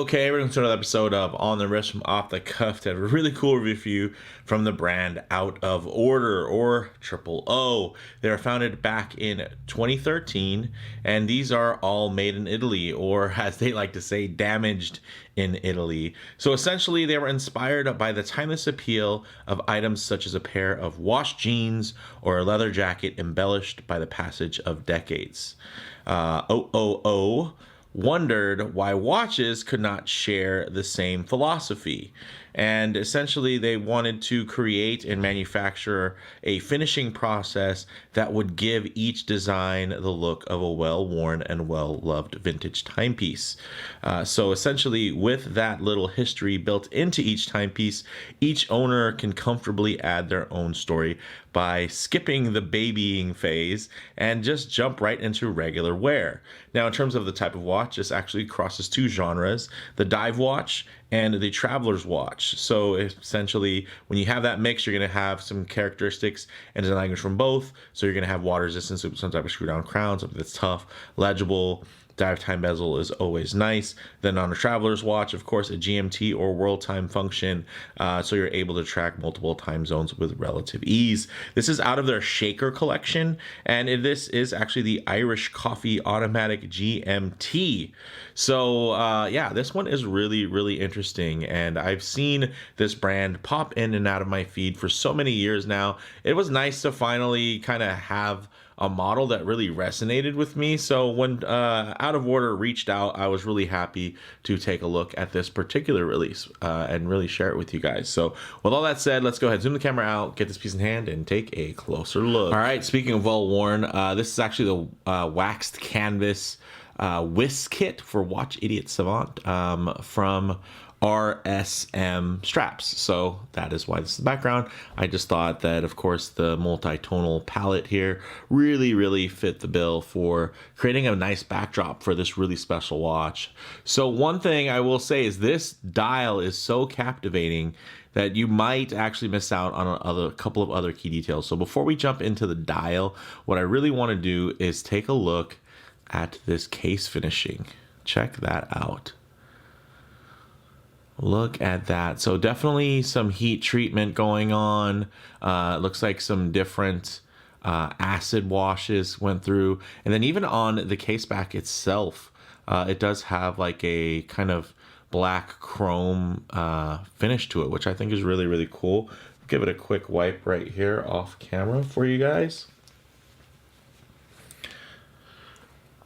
Okay, we're going to another episode of On the Wrist from Off the Cuff. That a really cool review from the brand Out of Order, or OOO. They were founded back in 2013, and these are all made in Italy, or as they like to say, damaged in Italy. So essentially, they were inspired by the timeless appeal of items such as a pair of washed jeans or a leather jacket embellished by the passage of decades. OOO wondered why watches could not share the same philosophy. And essentially, they wanted to create and manufacture a finishing process that would give each design the look of a well-worn and well-loved vintage timepiece. So essentially, with that little history built into each timepiece, each owner can comfortably add their own story by skipping the babying phase and just jump right into regular wear. Now, in terms of the type of watch, this actually crosses two genres: the dive watch and the traveler's watch. So essentially, when you have that mix, you're going to have some characteristics and design language from both. So you're going to have water resistance, some type of screw down crown, something that's tough, legible. Dive time bezel is always nice. Then on a traveler's watch, of course, a GMT or world time function, so you're able to track multiple time zones with relative ease. This is out of their shaker collection, and this is actually the Irish Coffee Automatic GMT. So yeah, this one is really, really interesting, and I've seen this brand pop in and out of my feed for so many years now. It was nice to finally kind of have a model that really resonated with me. So when Out of Order reached out, I was really happy to take a look at this particular release and really share it with you guys. So with all that said, let's go ahead, zoom the camera out, get this piece in hand, and take a closer look. All right, speaking of well-worn, this is actually the waxed canvas whisk kit for Watch Idiot Savant from RSM straps. So that is why this is the background. I just thought that, of course, the multi-tonal palette here really fit the bill for creating a nice backdrop for this really special watch. So one thing I will say is this dial is so captivating that you might actually miss out on a couple of other key details. So before we jump into the dial, what I really want to do is take a look at this case finishing. Check that out. Look at that. So definitely some heat treatment going on. It looks like some different acid washes went through. And then even on the case back itself, it does have like a kind of black chrome finish to it, which I think is really cool. Give it a quick wipe right here off camera for you guys.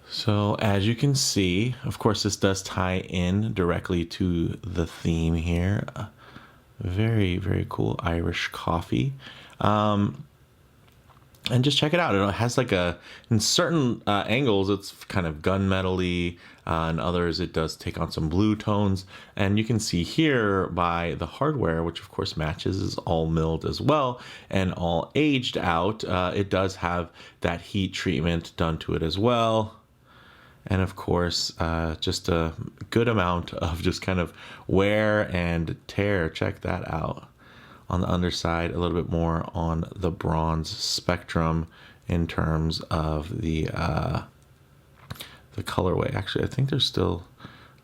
So as you can see, of course, this does tie in directly to the theme here. Very cool Irish coffee. And just check it out. It has like in certain angles, it's kind of gunmetal-y. In others, it does take on some blue tones. And you can see here by the hardware, which of course matches, is all milled as well and all aged out. It does have that heat treatment done to it as well. And of course, just a good amount of just kind of wear and tear. Check that out. On the underside, a little bit more on the bronze spectrum in terms of the colorway. Actually, I think there's still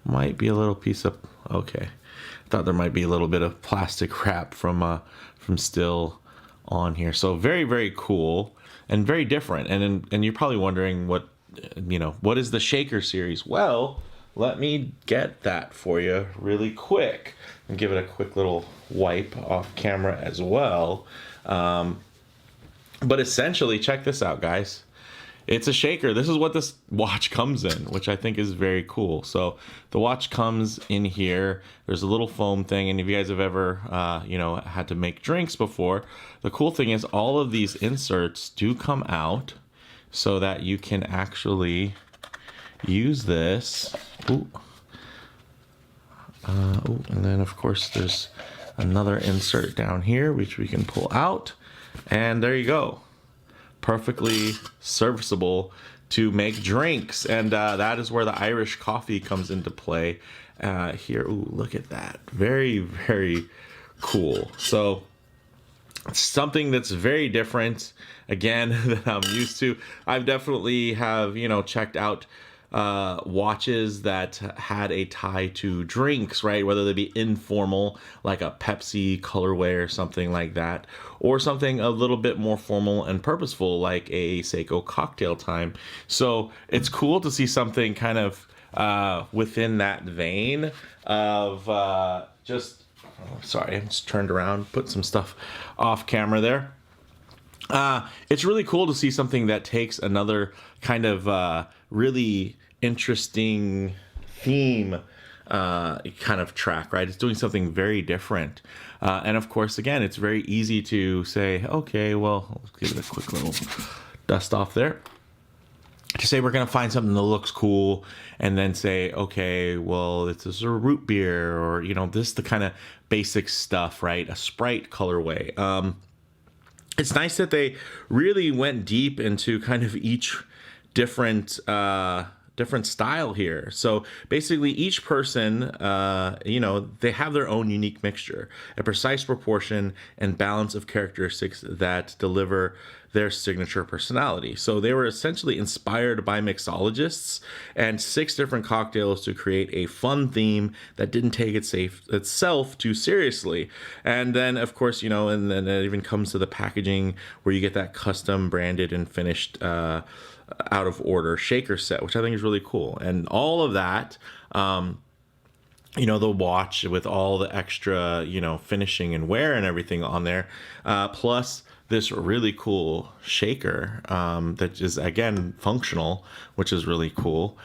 might be a little piece of, okay. I thought there might be a little bit of plastic wrap from still on here. So very cool and very different. And you're probably wondering what is the Shaker series? Well, let me get that for you really quick and give it a quick little wipe off camera as well. But essentially, check this out, guys. It's a Shaker. This is what this watch comes in, which I think is very cool. So the watch comes in here. There's a little foam thing, and if you guys have ever, had to make drinks before, the cool thing is all of these inserts do come out, so that you can actually use this. And then of course there's another insert down here which we can pull out, and there you go. Perfectly serviceable to make drinks, and that is where the Irish coffee comes into play here. Ooh, look at that. Very cool. So something that's very different, again, that I'm used to. I've definitely have checked out watches that had a tie to drinks, right? Whether they be informal, like a Pepsi colorway or something like that, or something a little bit more formal and purposeful, like a Seiko cocktail time. So it's cool to see something kind of within that vein of just. Oh, sorry, I just turned around, put some stuff off camera there. It's really cool to see something that takes another kind of really interesting theme kind of track, right? It's doing something very different. And of course, again, it's very easy to say, okay, well, let's give it a quick little dust off there. To say we're going to find something that looks cool and then say, okay, well, it's a root beer or, this is the kind of basic stuff, right? A Sprite colorway. It's nice that they really went deep into kind of each different style here. So basically each person, they have their own unique mixture, a precise proportion and balance of characteristics that deliver their signature personality. So they were essentially inspired by mixologists and 6 different cocktails to create a fun theme that didn't take itself too seriously. And then, of course, and then it even comes to the packaging where you get that custom branded and finished out of order shaker set, which I think is really cool. And all of that, the watch with all the extra, finishing and wear and everything on there, plus this really cool shaker that is, again, functional, which is really cool.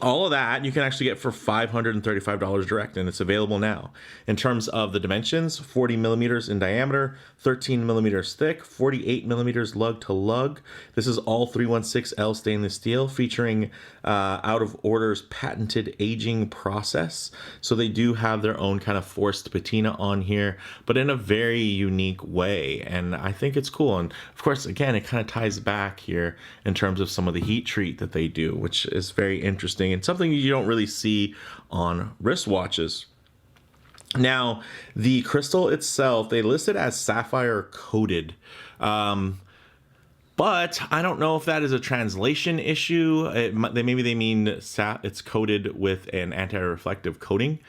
All of that you can actually get for $535 direct, and it's available now. In terms of the dimensions, 40 millimeters in diameter, 13 millimeters thick, 48 millimeters lug to lug. This is all 316L stainless steel, featuring out of order's patented aging process. So they do have their own kind of forced patina on here, but in a very unique way. And I think it's cool. And of course, again, it kind of ties back here in terms of some of the heat treat that they do, which is very interesting and something you don't really see on wristwatches. Now, the crystal itself, they list it as sapphire coated. But I don't know if that is a translation issue. Maybe they mean it's coated with an anti-reflective coating.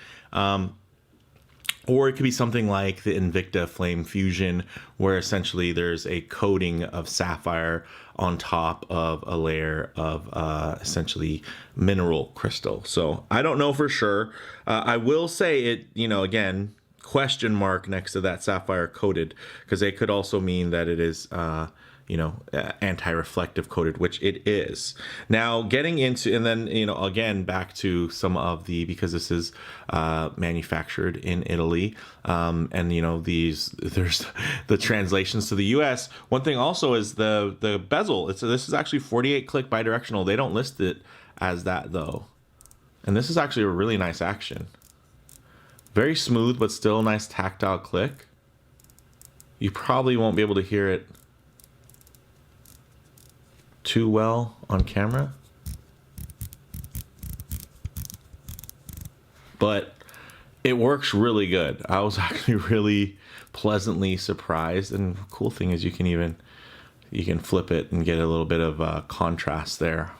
Or it could be something like the Invicta Flame Fusion, where essentially there's a coating of sapphire on top of a layer of essentially mineral crystal. So I don't know for sure. I will say it, again, question mark next to that sapphire coated, because it could also mean that it is anti-reflective coated, which it is. Now getting into, and then, again, back to some of because this is manufactured in Italy, and, there's the translations to the US. One thing also is the bezel. This is actually 48 click bidirectional. They don't list it as that though. And this is actually a really nice action. Very smooth, but still a nice tactile click. You probably won't be able to hear it too well on camera, but it works really good. I was actually really pleasantly surprised, and the cool thing is you can flip it and get a little bit of contrast there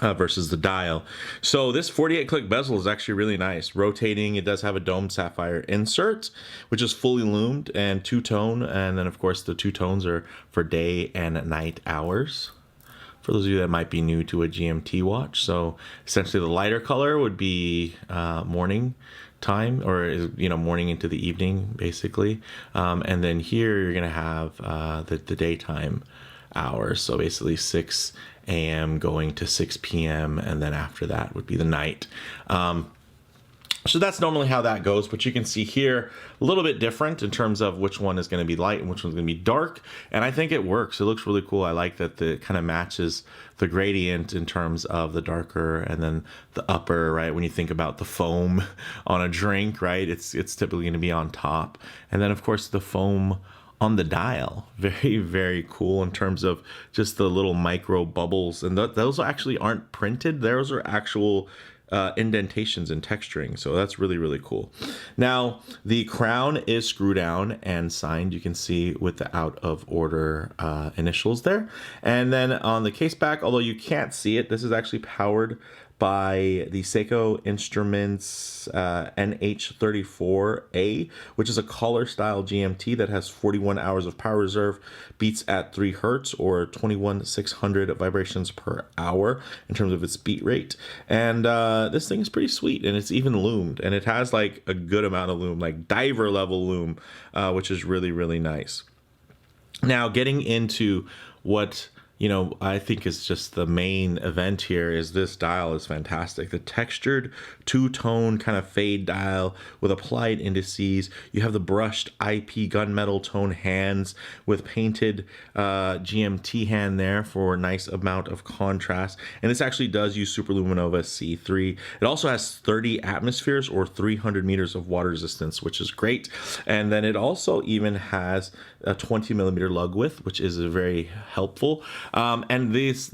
versus the dial. So this 48 click bezel is actually really nice. Rotating, it does have a domed sapphire insert, which is fully lumed and two-tone, and then of course the two tones are for day and night hours. For those of you that might be new to a GMT watch, so essentially the lighter color would be morning time, or morning into the evening, basically. And then here you're gonna have the daytime hours, so basically 6 a.m. going to 6 p.m. and then after that would be the night. So that's normally how that goes, but you can see here a little bit different in terms of which one is going to be light and which one's going to be dark. And I think it works. It looks really cool. I like that it kind of matches the gradient in terms of the darker and then the upper, right? When you think about the foam on a drink, right? It's typically going to be on top. And then of course the foam on the dial, very, very cool in terms of just the little micro bubbles. And those actually aren't printed. Those are actual indentations and texturing. So that's really, really cool. Now, the crown is screw down and signed. You can see with the out of order initials there. And then on the case back, although you can't see it, this is actually powered by the Seiko Instruments NH34A, which is a collar style GMT that has 41 hours of power reserve, beats at 3 hertz or 21,600 vibrations per hour in terms of its beat rate. And this thing is pretty sweet, and it's even loomed, and it has like a good amount of loom, like diver level loom, which is really, really nice. Now, getting into what I think is just the main event here is this dial is fantastic. The textured two-tone kind of fade dial with applied indices. You have the brushed IP gunmetal tone hands with painted GMT hand there for a nice amount of contrast. And this actually does use Superluminova C3. It also has 30 atmospheres or 300 meters of water resistance, which is great. And then it also even has a 20 millimeter lug width, which is very helpful. And this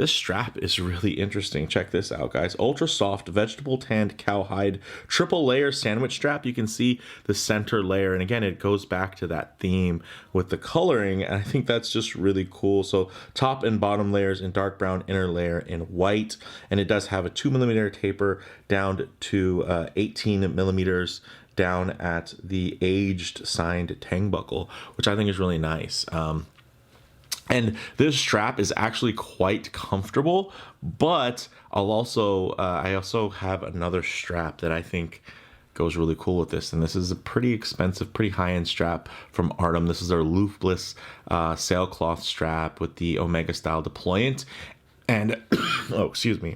strap is really interesting. Check this out, guys. Ultra soft vegetable tanned cowhide triple layer sandwich strap. You can see the center layer, and again, it goes back to that theme with the coloring, and I think that's just really cool. So top and bottom layers in dark brown, inner layer in white, and it does have a 2 millimeter taper down to 18 millimeters down at the aged signed tang buckle, which I think is really nice. And this strap is actually quite comfortable, but I also have another strap that I think goes really cool with this. And this is a pretty expensive, pretty high-end strap from Artem. This is their loofless sailcloth strap with the Omega style deployant. And, oh, excuse me.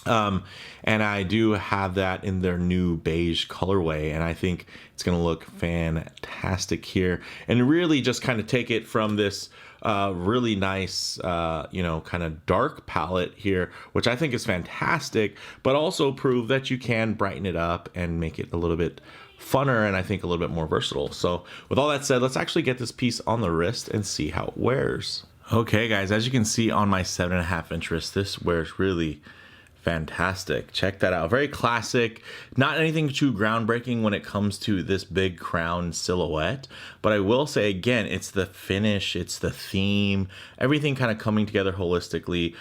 And I do have that in their new beige colorway, and I think it's going to look fantastic here and really just kind of take it from this really nice, kind of dark palette here, which I think is fantastic, but also prove that you can brighten it up and make it a little bit funner and I think a little bit more versatile. So with all that said, let's actually get this piece on the wrist and see how it wears. Okay, guys, as you can see on my 7.5-inch wrist, this wears really fantastic. Check that out. Very classic. Not anything too groundbreaking when it comes to this big crown silhouette, but I will say again, it's the finish, it's the theme, everything kind of coming together holistically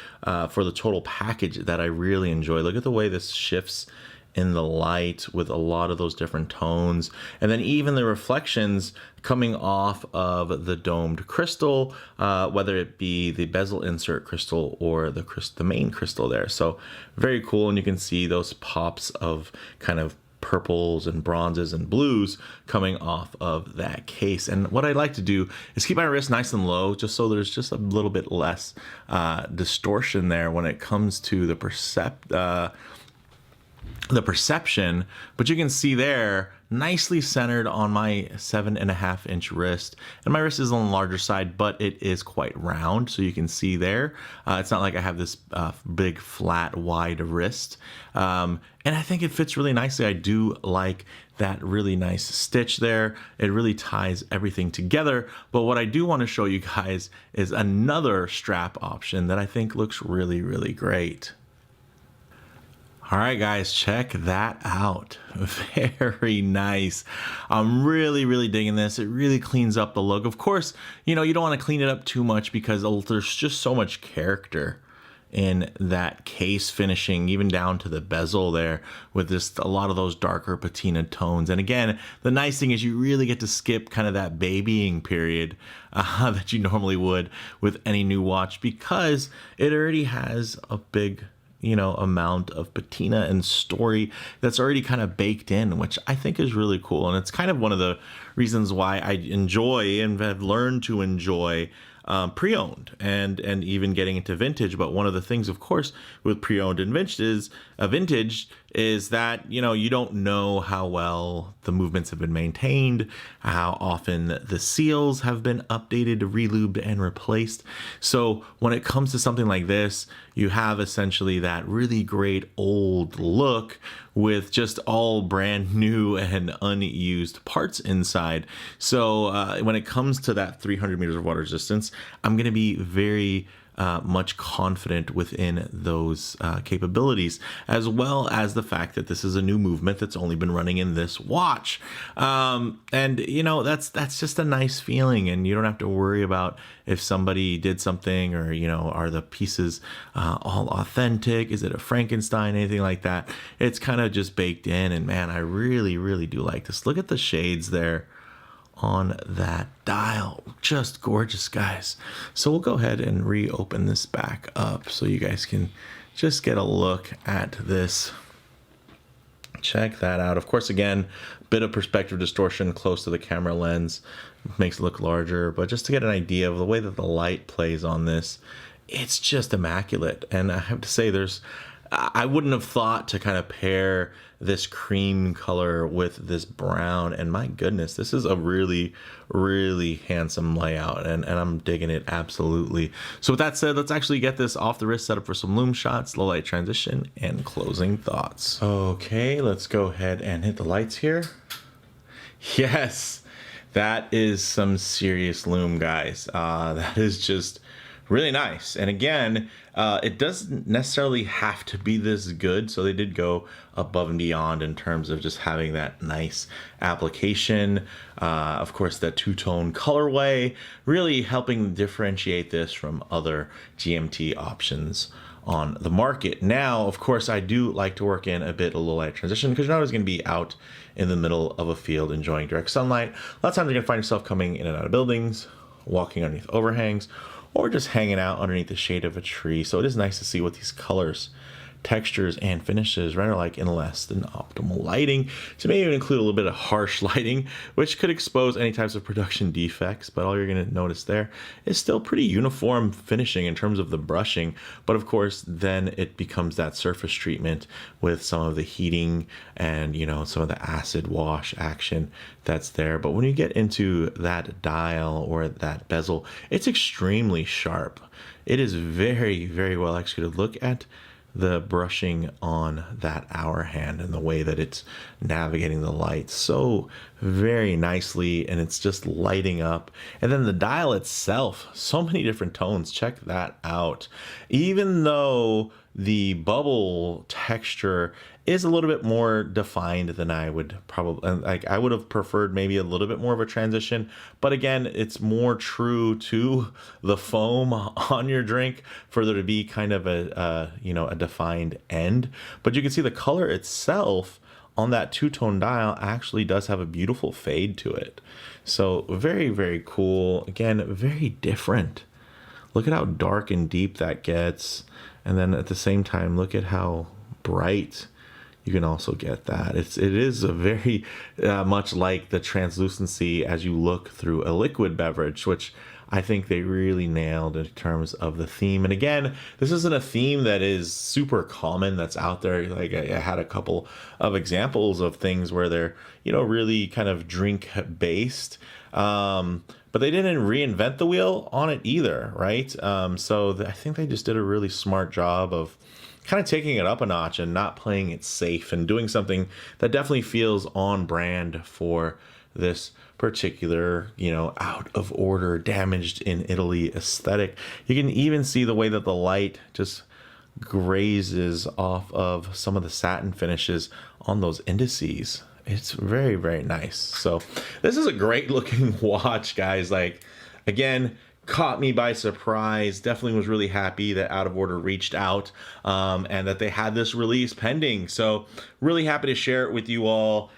for the total package that I really enjoy. Look at the way this shifts in the light with a lot of those different tones, and then even the reflections coming off of the domed crystal, whether it be the bezel insert crystal or the main crystal there. So very cool, and you can see those pops of kind of purples and bronzes and blues coming off of that case. And what I like to do is keep my wrist nice and low, just so there's just a little bit less distortion there when it comes to the perception, but you can see there nicely centered on my 7.5-inch wrist, and my wrist is on the larger side, but it is quite round, so you can see there it's not like I have this big flat wide wrist, and I think it fits really nicely. I do like that really nice stitch there. It really ties everything together. But what I do want to show you guys is another strap option that I think looks really, really great. All right, guys, check that out. Very nice. I'm really, really digging this. It really cleans up the look. Of course, you don't want to clean it up too much because there's just so much character in that case finishing, even down to the bezel there with just a lot of those darker patina tones. And again, the nice thing is you really get to skip kind of that babying period that you normally would with any new watch, because it already has a big amount of patina and story that's already kind of baked in, which I think is really cool. And it's kind of one of the reasons why I enjoy and have learned to enjoy pre-owned and even getting into vintage. But one of the things, of course, with pre-owned and vintage is that you don't know how well the movements have been maintained, how often the seals have been updated, relubed, and replaced. So when it comes to something like this, you have essentially that really great old look with just all brand new and unused parts inside. So when it comes to that 300 meters of water resistance, I'm going to be very much confident within those capabilities, as well as the fact that this is a new movement that's only been running in this watch. And you know, that's just a nice feeling, and you don't have to worry about if somebody did something, or you know, are the pieces all authentic, is it a Frankenstein, anything like that. It's kind of just baked in, and man, I really do like this. Look at the shades there on that dial, just gorgeous, guys. So we'll go ahead and reopen this back up so you guys can just get a look at this. Check that out. Of course, again, bit of perspective distortion close to the camera lens makes it look larger, but just to get an idea of the way that the light plays on this, it's just immaculate. And I have to say, I wouldn't have thought to kind of pair this cream color with this brown, and my goodness, this is a really handsome layout, and I'm digging it absolutely. So with that said, let's actually get this off the wrist, set up for some loom shots, low light transition, and closing thoughts. Okay, let's go ahead and hit the lights here. Yes, that is some serious loom, guys. That is just really nice. And again, it doesn't necessarily have to be this good, so they did go above and beyond in terms of just having that nice application. Of course, that two-tone colorway really helping differentiate this from other GMT options on the market. Now, of course, I do like to work in a bit of low light transition, because you're not always going to be out in the middle of a field enjoying direct sunlight. A lot of times you're going to find yourself coming in and out of buildings, walking underneath overhangs, or just hanging out underneath the shade of a tree. So it is nice to see what these colors, textures, and finishes render like in less than optimal lighting. So maybe even include a little bit of harsh lighting, which could expose any types of production defects, but all you're going to notice there is still pretty uniform finishing in terms of the brushing. But of course, then it becomes that surface treatment with some of the heating and, you know, some of the acid wash action that's there. But when you get into that dial or that bezel, it's extremely sharp. It is very well executed. Look at the brushing on that hour hand and the way that it's navigating the light so very nicely, and it's just lighting up. And then the dial itself, so many different tones. Check that out. Even though the bubble texture is a little bit more defined than I would probably like. I would have preferred maybe a little bit more of a transition, but again, it's more true to the foam on your drink for there to be kind of a defined end. But you can see the color itself on that two-tone dial actually does have a beautiful fade to it. So very cool. Again, very different. Look at how dark and deep that gets. And then at the same time, look at how bright you can also get that. It is a very much like the translucency as you look through a liquid beverage, which I think they really nailed in terms of the theme. And again, this isn't a theme that is super common that's out there. Like I had a couple of examples of things where they're, really kind of drink based. But they didn't reinvent the wheel on it either, right? So I think they just did a really smart job of kind of taking it up a notch and not playing it safe and doing something that definitely feels on brand for this particular, out of order, damaged in Italy aesthetic. You can even see the way that the light just grazes off of some of the satin finishes on those indices. It's very nice. So this is a great looking watch, guys. Like, again, caught me by surprise. Definitely was really happy that Out of Order reached out and that they had this release pending. So really happy to share it with you all.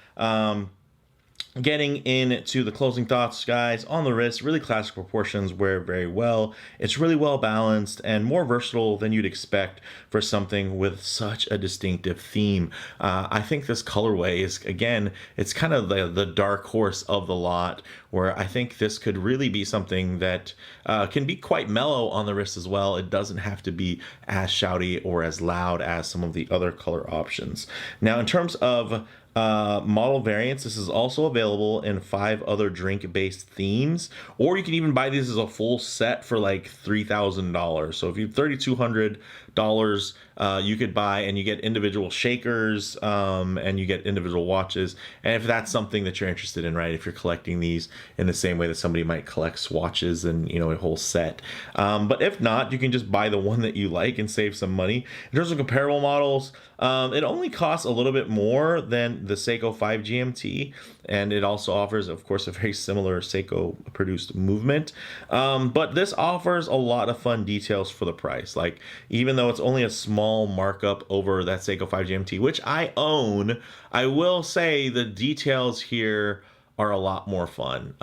Getting into the closing thoughts, guys, on the wrist, really classic proportions, wear very well. It's really well balanced and more versatile than you'd expect for something with such a distinctive theme. I think this colorway is, again, it's kind of the dark horse of the lot, where I think this could really be something that can be quite mellow on the wrist as well. It doesn't have to be as shouty or as loud as some of the other color options. Now, in terms of model variants. This is also available in 5 other drink-based themes, or you can even buy these as a full set for like $3,000. So if you have $3,200, you could buy, and you get individual shakers, and you get individual watches. And if that's something that you're interested in, right? If you're collecting these in the same way that somebody might collect swatches and, you know, a whole set. But if not, you can just buy the one that you like and save some money. In terms of comparable models, it only costs a little bit more than the Seiko 5 GMT, and it also offers, of course, a very similar Seiko produced movement. But this offers a lot of fun details for the price. Like, even though it's only a small markup over that Seiko 5 GMT, which I own, I will say the details here are a lot more fun.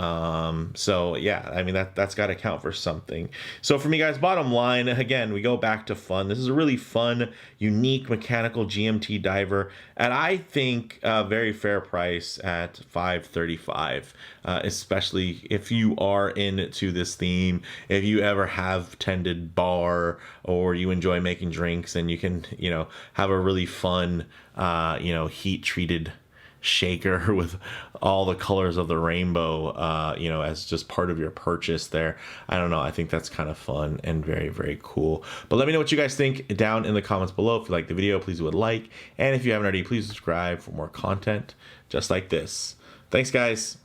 So yeah, I mean, that's got to count for something. So for me, guys, bottom line, again, we go back to fun. This is a really fun, unique mechanical GMT diver, and I think a very fair price at $535, especially if you are into this theme. If you ever have tended bar, or you enjoy making drinks, and you can, you know, have a really fun, you know, heat treated shaker with all the colors of the rainbow, you know, as just part of your purchase there. I don't know. I think that's kind of fun and very, very cool. But let me know what you guys think down in the comments below. If you like the video, please do a like. And if you haven't already, please subscribe for more content just like this. Thanks, guys.